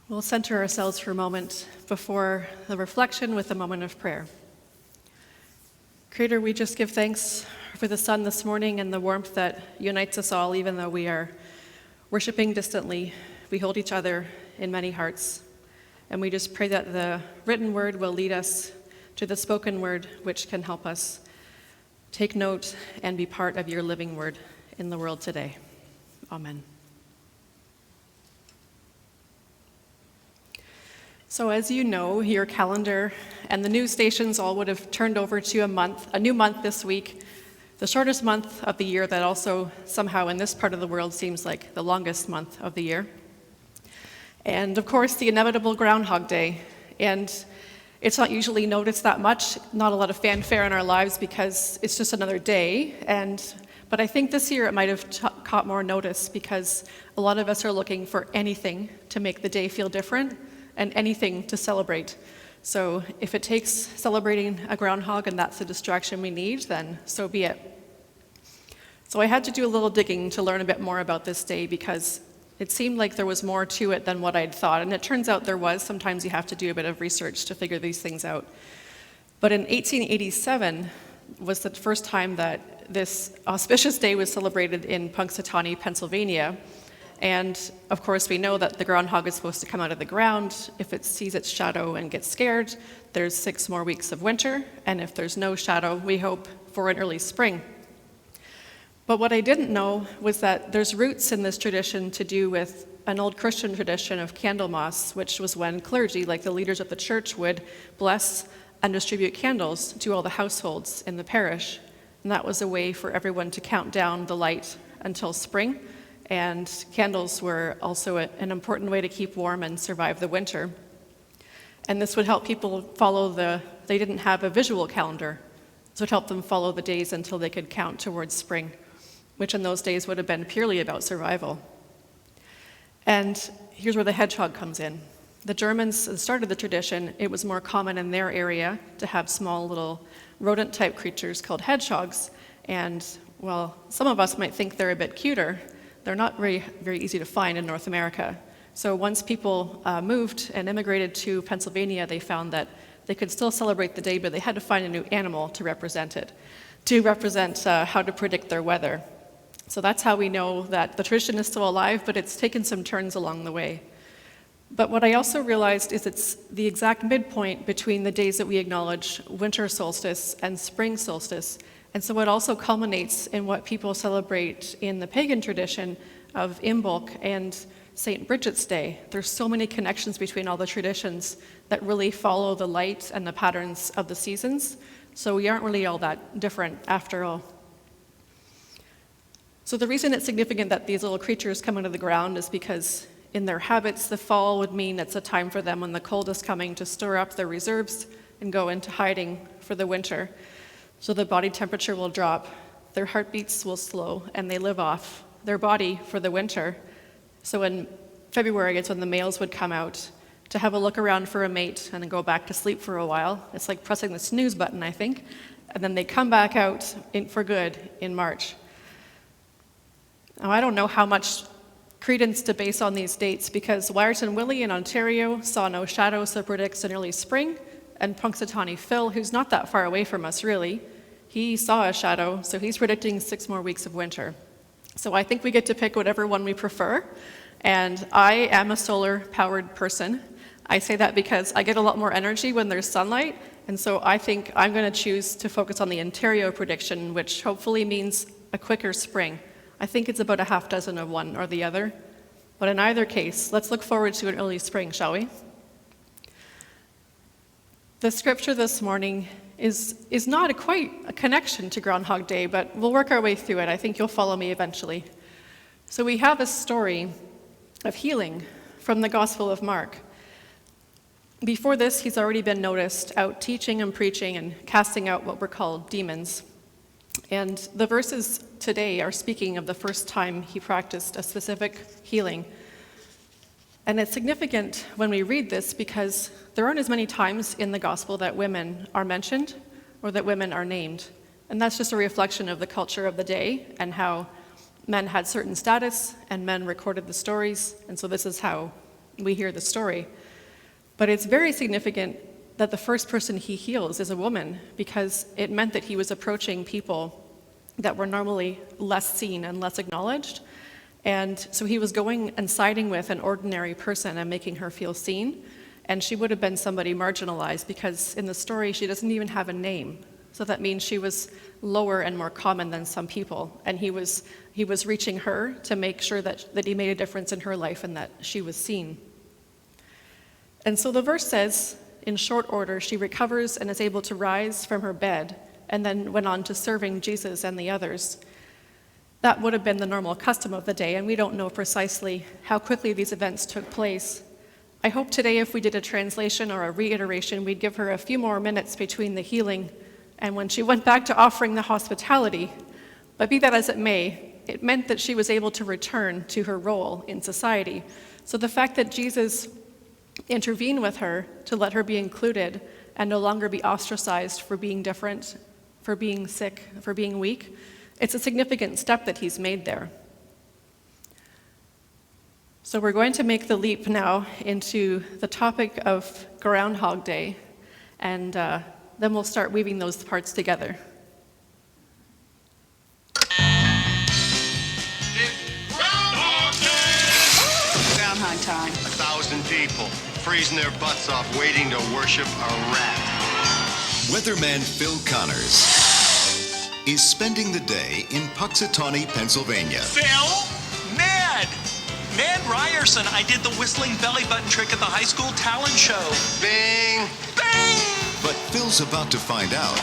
We'll center ourselves for a moment before the reflection with a moment of prayer. Creator, we just give thanks for the sun this morning and the warmth that unites us all, even though we are worshiping distantly. We hold each other in many hearts. And we just pray that the written word will lead us to the spoken word, which can help us take note and be part of your living word in the world today. Amen. So as you know, your calendar and the news stations all would have turned over to a new month this week, the shortest month of the year that also somehow in this part of the world seems like the longest month of the year. And of course, the inevitable Groundhog Day. And it's not usually noticed that much, not a lot of fanfare in our lives because it's just another day. But I think this year it might have caught more notice because a lot of us are looking for anything to make the day feel different and anything to celebrate. So if it takes celebrating a groundhog and that's the distraction we need, then so be it. So I had to do a little digging to learn a bit more about this day because it seemed like there was more to it than what I'd thought, and it turns out there was. Sometimes you have to do a bit of research to figure these things out. But in 1887 was the first time that this auspicious day was celebrated in Punxsutawney, Pennsylvania. And of course, we know that the groundhog is supposed to come out of the ground. If it sees its shadow and gets scared, there's 6 more weeks of winter. And if there's no shadow, we hope for an early spring. But what I didn't know was that there's roots in this tradition to do with an old Christian tradition of Candlemas, which was when clergy, like the leaders of the church, would bless and distribute candles to all the households in the parish. And that was a way for everyone to count down the light until spring. And candles were also an important way to keep warm and survive the winter. And this would help people they didn't have a visual calendar, so it helped them follow the days until they could count towards spring, which in those days would have been purely about survival. And here's where the hedgehog comes in. The Germans started the tradition. It was more common in their area to have small little rodent-type creatures called hedgehogs. And while some of us might think they're a bit cuter, they're not very, very easy to find in North America. So once people moved and immigrated to Pennsylvania, they found that they could still celebrate the day, but they had to find a new animal to represent it, to represent how to predict their weather. So that's how we know that the tradition is still alive, but it's taken some turns along the way. But what I also realized is it's the exact midpoint between the days that we acknowledge winter solstice and spring solstice. And so it also culminates in what people celebrate in the pagan tradition of Imbolc and St. Bridget's Day. There's so many connections between all the traditions that really follow the light and the patterns of the seasons. So we aren't really all that different after all. So the reason it's significant that these little creatures come out of the ground is because in their habits, the fall would mean it's a time for them when the cold is coming to store up their reserves and go into hiding for the winter. So the body temperature will drop, their heartbeats will slow, and they live off their body for the winter. So in February, it's when the males would come out to have a look around for a mate and then go back to sleep for a while. It's like pressing the snooze button, I think. And then they come back out for good in March. Now, I don't know how much credence to base on these dates because Wyerton Willie in Ontario saw no shadow, so predicts an early spring. And Punxsutawney Phil, who's not that far away from us really, he saw a shadow, so he's predicting 6 more weeks of winter. So I think we get to pick whatever one we prefer. And I am a solar-powered person. I say that because I get a lot more energy when there's sunlight, and so I think I'm going to choose to focus on the Ontario prediction, which hopefully means a quicker spring. I think it's about a half dozen of one or the other. But in either case, let's look forward to an early spring, shall we? The scripture this morning is not quite a connection to Groundhog Day, but we'll work our way through it. I think you'll follow me eventually. So we have a story of healing from the Gospel of Mark. Before this, he's already been noticed out teaching and preaching and casting out what were called demons. And the verses today are speaking of the first time he practiced a specific healing. And it's significant when we read this because there aren't as many times in the gospel that women are mentioned or that women are named. And that's just a reflection of the culture of the day and how men had certain status and men recorded the stories. And so this is how we hear the story. But it's very significant that the first person he heals is a woman, because it meant that he was approaching people that were normally less seen and less acknowledged. And so he was going and siding with an ordinary person and making her feel seen. And she would have been somebody marginalized, because in the story she doesn't even have a name. So that means she was lower and more common than some people. And he was reaching her to make sure that he made a difference in her life and that she was seen. And so the verse says, in short order, she recovers and is able to rise from her bed, and then went on to serving Jesus and the others. That would have been the normal custom of the day, and we don't know precisely how quickly these events took place. I hope today, if we did a translation or a reiteration, we'd give her a few more minutes between the healing and when she went back to offering the hospitality. But be that as it may, it meant that she was able to return to her role in society. So the fact that Jesus intervened with her to let her be included and no longer be ostracized for being different, for being sick, for being weak, it's a significant step that he's made there. So we're going to make the leap now into the topic of Groundhog Day, and then we'll start weaving those parts together. Groundhog Day! Groundhog time. 1,000 people freezing their butts off waiting to worship a rat. Weatherman Phil Connors is spending the day in Puxatawney, Pennsylvania. Phil? Ned Ryerson. I did the whistling belly button trick at the high school talent show. Bing! Bang! But Phil's about to find out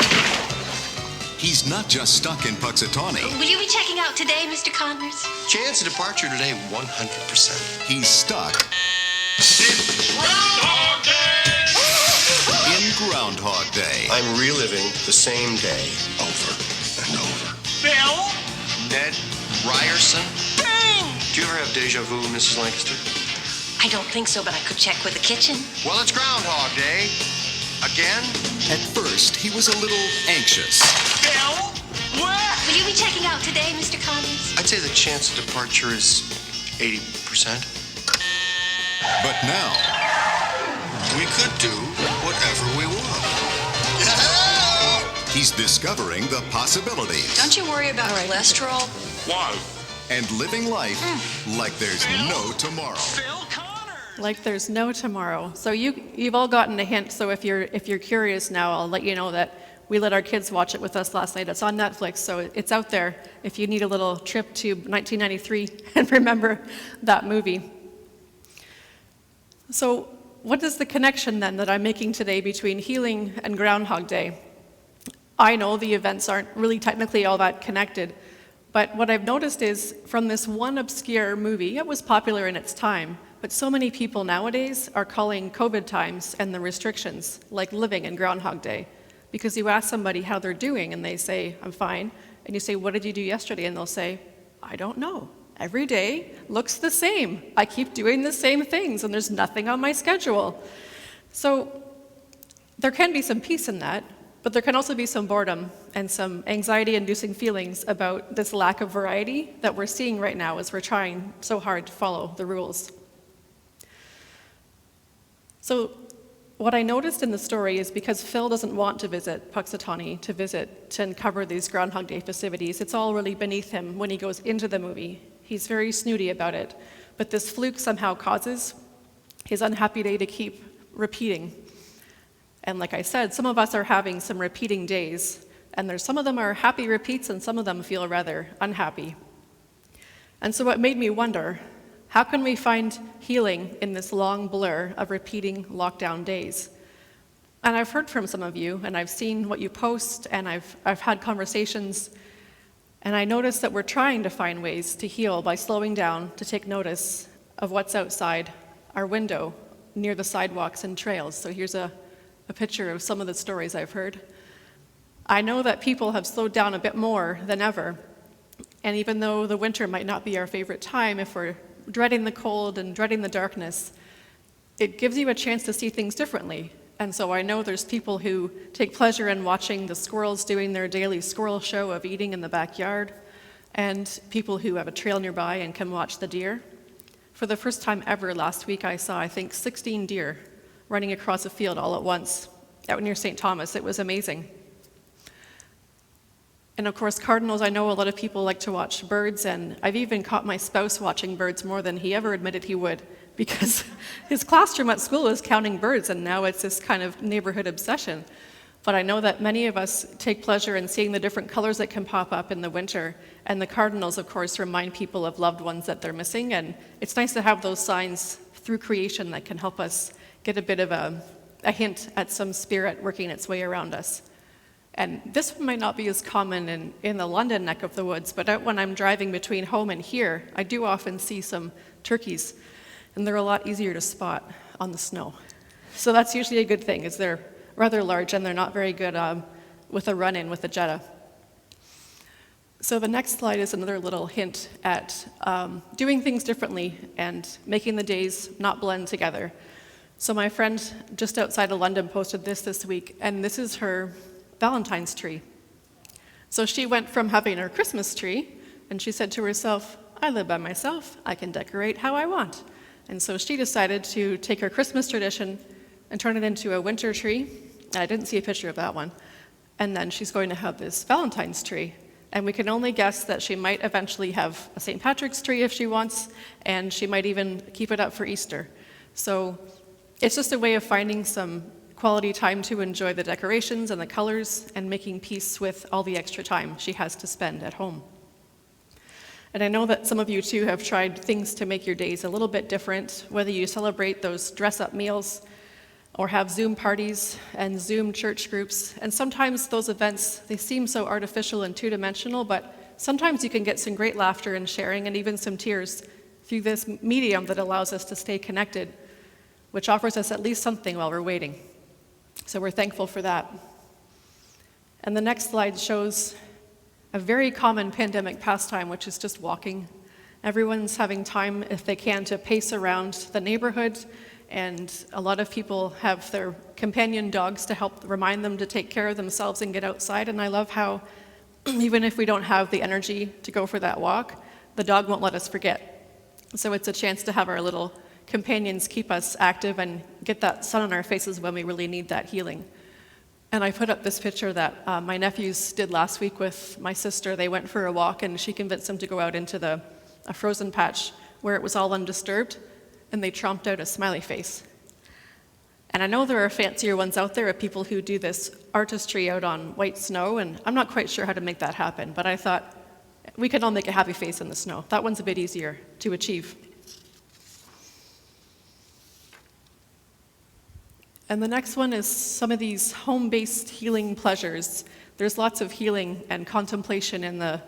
he's not just stuck in Puxatawney. Will you be checking out today, Mr. Connors? Chance of departure today, 100%. He's stuck It's Groundhog Day! in Groundhog Day. I'm reliving the same day over and over. Phil? Ned Ryerson? Bang! Do you ever have deja vu, Mrs. Lancaster? I don't think so, but I could check with the kitchen. Well, it's Groundhog Day. Again? At first, he was a little anxious. Phil? What? Will you be checking out today, Mr. Connors? I'd say the chance of departure is 80%. But now, We could do whatever we want. he's discovering the possibilities Don't you worry about cholesterol? Why? and living life like there's no tomorrow. Phil Connors! Like there's no tomorrow. So you've all gotten a hint. So if you're curious now, I'll let you know that we let our kids watch it with us last night. It's on Netflix, so it's out there if you need a little trip to 1993 and remember that movie. So what is the connection then that I'm making today between healing and Groundhog Day? I know the events aren't really technically all that connected, but what I've noticed is from this one obscure movie, it was popular in its time, but so many people nowadays are calling COVID times and the restrictions like living in Groundhog Day. Because you ask somebody how they're doing and they say, I'm fine. And you say, what did you do yesterday? And they'll say, I don't know. Every day looks the same. I keep doing the same things and there's nothing on my schedule. So there can be some peace in that, but there can also be some boredom and some anxiety-inducing feelings about this lack of variety that we're seeing right now as we're trying so hard to follow the rules. So what I noticed in the story is because Phil doesn't want to visit Puxatawney to uncover these Groundhog Day festivities, it's all really beneath him when he goes into the movie. He's very snooty about it, but this fluke somehow causes his unhappy day to keep repeating. And like I said, some of us are having some repeating days, and some of them are happy repeats and some of them feel rather unhappy. And so it made me wonder, how can we find healing in this long blur of repeating lockdown days? And I've heard from some of you, and I've seen what you post, and I've had conversations, and I noticed that we're trying to find ways to heal by slowing down to take notice of what's outside our window near the sidewalks and trails. So here's a picture of some of the stories I've heard. I know that people have slowed down a bit more than ever, and even though the winter might not be our favorite time, if we're dreading the cold and dreading the darkness, it gives you a chance to see things differently. And so I know there's people who take pleasure in watching the squirrels doing their daily squirrel show of eating in the backyard, and people who have a trail nearby and can watch the deer. For the first time ever last week, I saw, I think, 16 deer running across a field all at once out near St. Thomas. It was amazing. And of course, cardinals, I know a lot of people like to watch birds, and I've even caught my spouse watching birds more than he ever admitted he would, because his classroom at school is counting birds, and now it's this kind of neighborhood obsession. But I know that many of us take pleasure in seeing the different colors that can pop up in the winter, and the cardinals, of course, remind people of loved ones that they're missing, and it's nice to have those signs through creation that can help us get a bit of a hint at some spirit working its way around us. And this one might not be as common in the London neck of the woods, but out when I'm driving between home and here, I do often see some turkeys, and they're a lot easier to spot on the snow. So that's usually a good thing, is they're rather large and they're not very good with a run-in with the Jetta. So the next slide is another little hint at doing things differently and making the days not blend together. So my friend just outside of London posted this week, and this is her Valentine's tree. So she went from having her Christmas tree, and she said to herself, I live by myself, I can decorate how I want. And so she decided to take her Christmas tradition and turn it into a winter tree. I didn't see a picture of that one. And then she's going to have this Valentine's tree. And we can only guess that she might eventually have a St. Patrick's tree if she wants, and she might even keep it up for Easter. So it's just a way of finding some quality time to enjoy the decorations and the colors and making peace with all the extra time she has to spend at home. And I know that some of you too have tried things to make your days a little bit different, whether you celebrate those dress-up meals or have Zoom parties and Zoom church groups. And sometimes those events, they seem so artificial and two-dimensional, but sometimes you can get some great laughter and sharing and even some tears through this medium that allows us to stay connected, which offers us at least something while we're waiting. So we're thankful for that. And the next slide shows a very common pandemic pastime, which is just walking. Everyone's having time, if they can, to pace around the neighborhood, and a lot of people have their companion dogs to help remind them to take care of themselves and get outside. And I love how, even if we don't have the energy to go for that walk, the dog won't let us forget. So it's a chance to have our little companions keep us active and get that sun on our faces when we really need that healing. And I put up this picture that my nephews did last week with my sister. They went for a walk, and she convinced them to go out into a frozen patch where it was all undisturbed, and they tromped out a smiley face. And I know there are fancier ones out there of people who do this artistry out on white snow, and I'm not quite sure how to make that happen, but I thought we could all make a happy face in the snow. That one's a bit easier to achieve. And the next one is some of these home-based healing pleasures. There's lots of healing and contemplation in the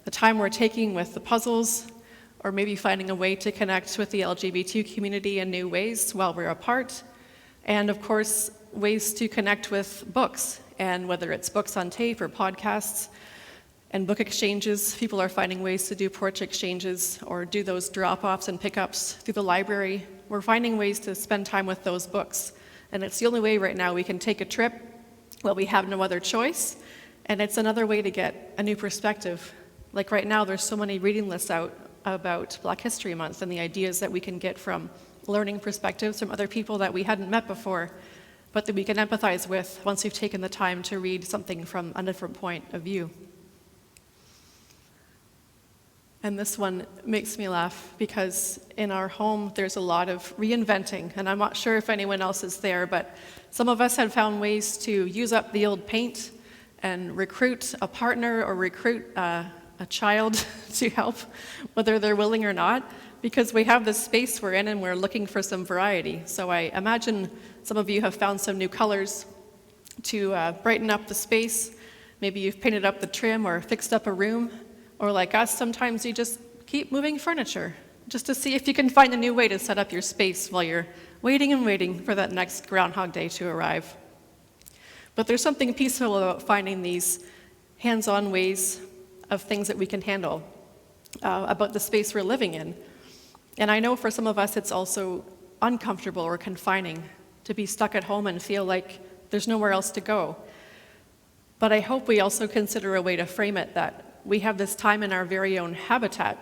time we're taking with the puzzles, or maybe finding a way to connect with the LGBT community in new ways while we're apart. And of course, ways to connect with books, and whether it's books on tape or podcasts and book exchanges. People are finding ways to do porch exchanges or do those drop-offs and pickups through the library. We're finding ways to spend time with those books. And it's the only way right now we can take a trip. Well, we have no other choice. And it's another way to get a new perspective. Like right now, there's so many reading lists out about Black History Month and the ideas that we can get from learning perspectives from other people that we hadn't met before, but that we can empathize with once we've taken the time to read something from a different point of view. And this one makes me laugh because in our home there's a lot of reinventing, and I'm not sure if anyone else is there, but some of us have found ways to use up the old paint and recruit a partner or recruit a child to help, whether they're willing or not, because we have this space we're in and we're looking for some variety. So I imagine some of you have found some new colors to brighten up the space. Maybe you've painted up the trim or fixed up a room. Or like us, sometimes you just keep moving furniture just to see if you can find a new way to set up your space while you're waiting and waiting for that next Groundhog Day to arrive. But there's something peaceful about finding these hands-on ways of things that we can handle about the space we're living in. And I know for some of us it's also uncomfortable or confining to be stuck at home and feel like there's nowhere else to go. But I hope we also consider a way to frame it that we have this time in our very own habitat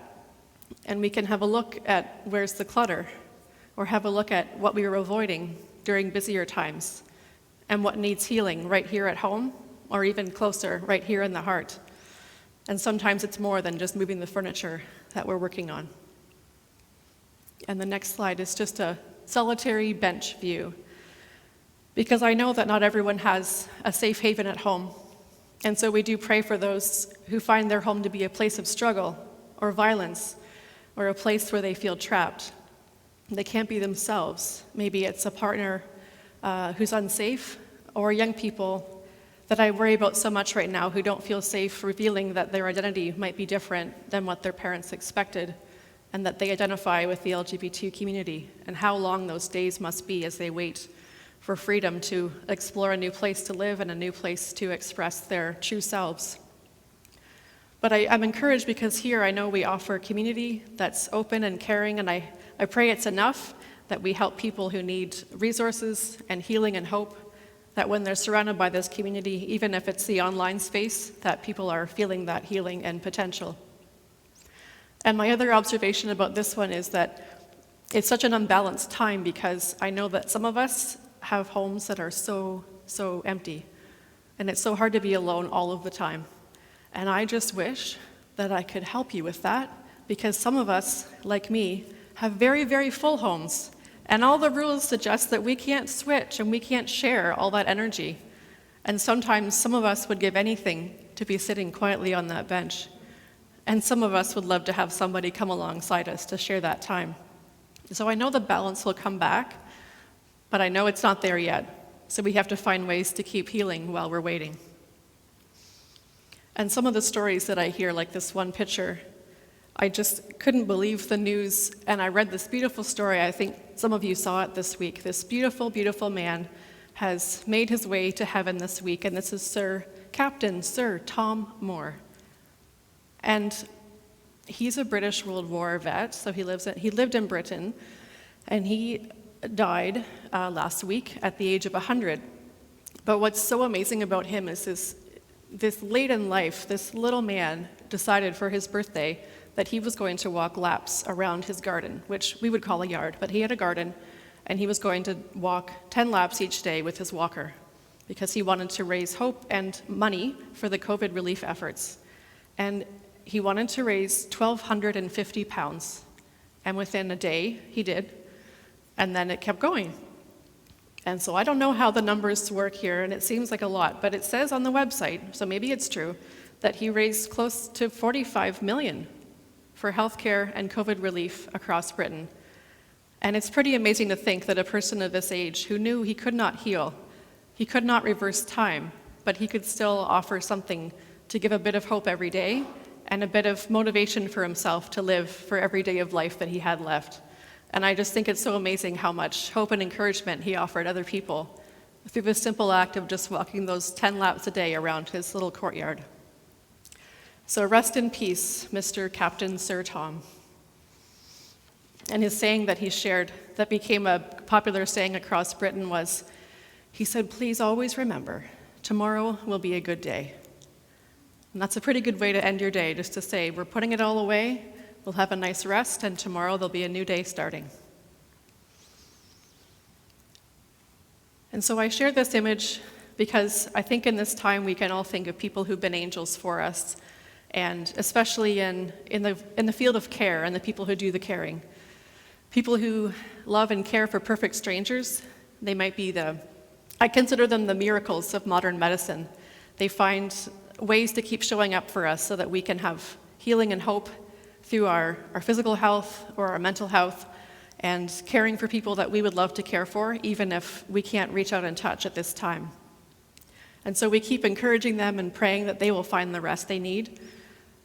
And we can have a look at where's the clutter, or have a look at what we were avoiding during busier times, and what needs healing right here at home, or even closer, right here in the heart. And sometimes it's more than just moving the furniture that we're working on. And the next slide is just a solitary bench view, because I know that not everyone has a safe haven at home. And so we do pray for those who find their home to be a place of struggle or violence, or a place where they feel trapped. They can't be themselves. Maybe it's a partner who's unsafe, or young people that I worry about so much right now who don't feel safe revealing that their identity might be different than what their parents expected, and that they identify with the LGBT community, and how long those days must be as they wait for freedom to explore a new place to live and a new place to express their true selves. But I'm encouraged because here I know we offer a community that's open and caring, and I pray it's enough that we help people who need resources and healing and hope, that when they're surrounded by this community, even if it's the online space, that people are feeling that healing and potential. And my other observation about this one is that it's such an unbalanced time, because I know that some of us have homes that are so empty, and it's so hard to be alone all of the time. And I just wish that I could help you with that, because some of us, like me, have very, very full homes, and all the rules suggest that we can't switch and we can't share all that energy. And sometimes some of us would give anything to be sitting quietly on that bench, and some of us would love to have somebody come alongside us to share that time. So I know the balance will come back, but I know it's not there yet. So we have to find ways to keep healing while we're waiting. And some of the stories that I hear, like this one picture, I just couldn't believe the news. And I read this beautiful story. I think some of you saw it this week. This beautiful, beautiful man has made his way to heaven this week. And this is Captain Sir Tom Moore. And he's a British World War vet, so he lived in Britain. And he died last week at the age of 100. But what's so amazing about him is this late in life, this little man decided for his birthday that he was going to walk laps around his garden, which we would call a yard, but he had a garden, and he was going to walk 10 laps each day with his walker, because he wanted to raise hope and money for the COVID relief efforts. And he wanted to raise 1,250 pounds, and within a day he did, and then it kept going. And so I don't know how the numbers work here, and it seems like a lot, but it says on the website, so maybe it's true, that he raised close to 45 million for healthcare and COVID relief across Britain. And it's pretty amazing to think that a person of this age who knew he could not heal, he could not reverse time, but he could still offer something to give a bit of hope every day and a bit of motivation for himself to live for every day of life that he had left. And I just think it's so amazing how much hope and encouragement he offered other people through the simple act of just walking those 10 laps a day around his little courtyard. So rest in peace, Mr. Captain Sir Tom. And his saying that he shared that became a popular saying across Britain was, he said, "Please always remember, tomorrow will be a good day." And that's a pretty good way to end your day, just to say, we're putting it all away, we'll have a nice rest, and tomorrow there'll be a new day starting. And so I share this image because I think in this time we can all think of people who've been angels for us, and especially in the field of care and the people who do the caring. People who love and care for perfect strangers. They might be I consider them the miracles of modern medicine. They find ways to keep showing up for us so that we can have healing and hope through our physical health or our mental health, and caring for people that we would love to care for, even if we can't reach out and touch at this time. And so we keep encouraging them and praying that they will find the rest they need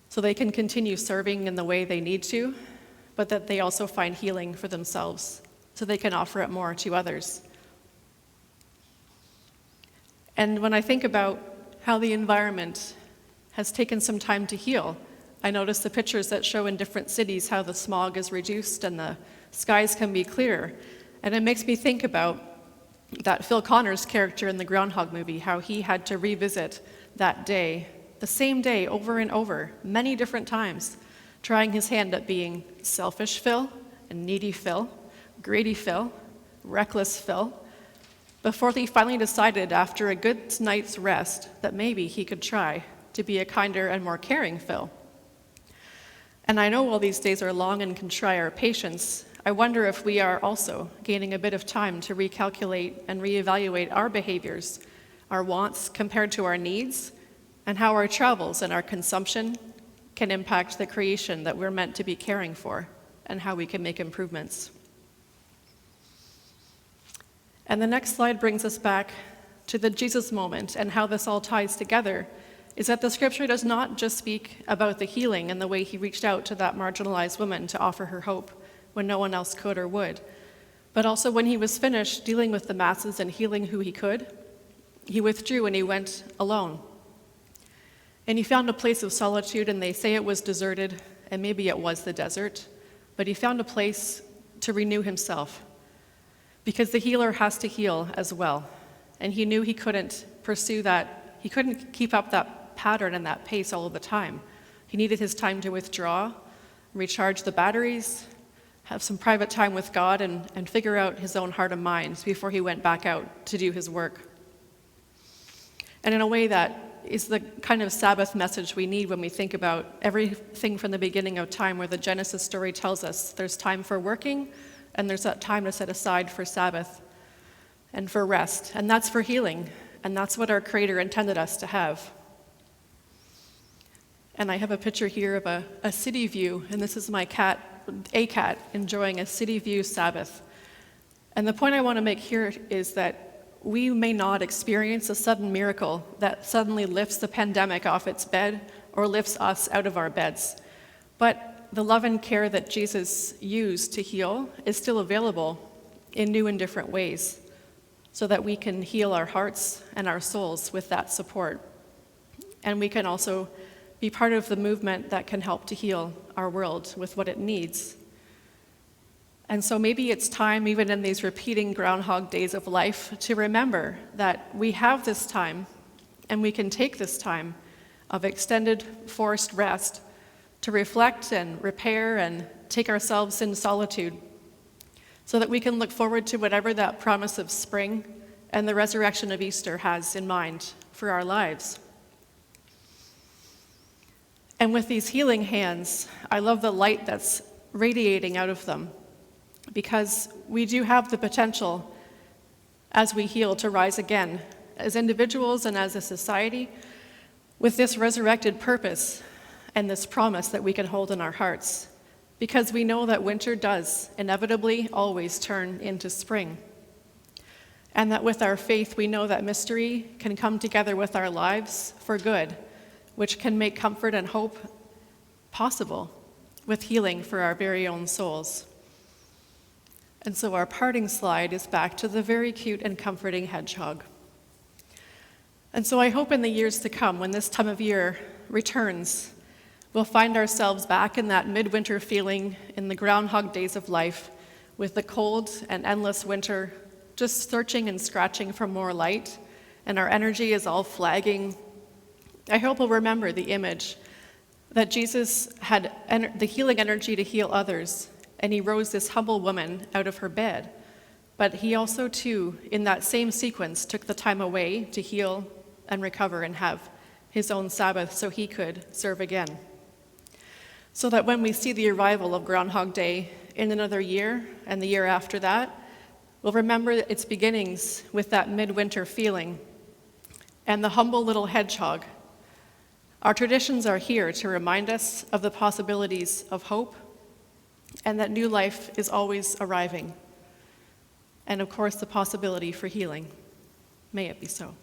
so they can continue serving in the way they need to, but that they also find healing for themselves so they can offer it more to others. And when I think about how the environment has taken some time to heal, I notice the pictures that show in different cities how the smog is reduced and the skies can be clear. And it makes me think about that Phil Connors character in the Groundhog movie, how he had to revisit that day, the same day over and over, many different times, trying his hand at being selfish Phil and needy Phil, greedy Phil, reckless Phil, before he finally decided after a good night's rest that maybe he could try to be a kinder and more caring Phil. And I know while these days are long and can try our patience, I wonder if we are also gaining a bit of time to recalculate and reevaluate our behaviors, our wants compared to our needs, and how our travels and our consumption can impact the creation that we're meant to be caring for, and how we can make improvements. And the next slide brings us back to the Jesus moment, and how this all ties together is that the scripture does not just speak about the healing and the way he reached out to that marginalized woman to offer her hope when no one else could or would, but also when he was finished dealing with the masses and healing who he could, he withdrew and he went alone. And he found a place of solitude, and they say it was deserted, and maybe it was the desert, but he found a place to renew himself, because the healer has to heal as well. And he knew he couldn't pursue that, he couldn't keep up that pattern and that pace all of the time. He needed his time to withdraw, recharge the batteries, have some private time with God, and figure out his own heart and mind before he went back out to do his work. And in a way that is the kind of Sabbath message we need when we think about everything from the beginning of time, where the Genesis story tells us there's time for working, and there's that time to set aside for Sabbath and for rest, and that's for healing, and that's what our Creator intended us to have. And I have a picture here of a city view, and this is my cat, A-Cat, enjoying a city view Sabbath. And the point I want to make here is that we may not experience a sudden miracle that suddenly lifts the pandemic off its bed or lifts us out of our beds, but the love and care that Jesus used to heal is still available in new and different ways, so that we can heal our hearts and our souls with that support. And we can also be part of the movement that can help to heal our world with what it needs. And so maybe it's time, even in these repeating Groundhog Days of life, to remember that we have this time, and we can take this time of extended forced rest to reflect and repair and take ourselves in solitude, so that we can look forward to whatever that promise of spring and the resurrection of Easter has in mind for our lives. And with these healing hands, I love the light that's radiating out of them, because we do have the potential as we heal to rise again as individuals and as a society with this resurrected purpose and this promise that we can hold in our hearts, because we know that winter does inevitably always turn into spring. And that with our faith, we know that mystery can come together with our lives for good, which can make comfort and hope possible with healing for our very own souls. And so our parting slide is back to the very cute and comforting hedgehog. And so I hope in the years to come, when this time of year returns, we'll find ourselves back in that midwinter feeling in the Groundhog Days of life, with the cold and endless winter just searching and scratching for more light, and our energy is all flagging. I hope we'll remember the image that Jesus had the healing energy to heal others, and he rose this humble woman out of her bed. But he also, too, in that same sequence, took the time away to heal and recover and have his own Sabbath so he could serve again. So that when we see the arrival of Groundhog Day in another year and the year after that, we'll remember its beginnings with that midwinter feeling and the humble little hedgehog. Our traditions are here to remind us of the possibilities of hope, and that new life is always arriving, and of course the possibility for healing. May it be so.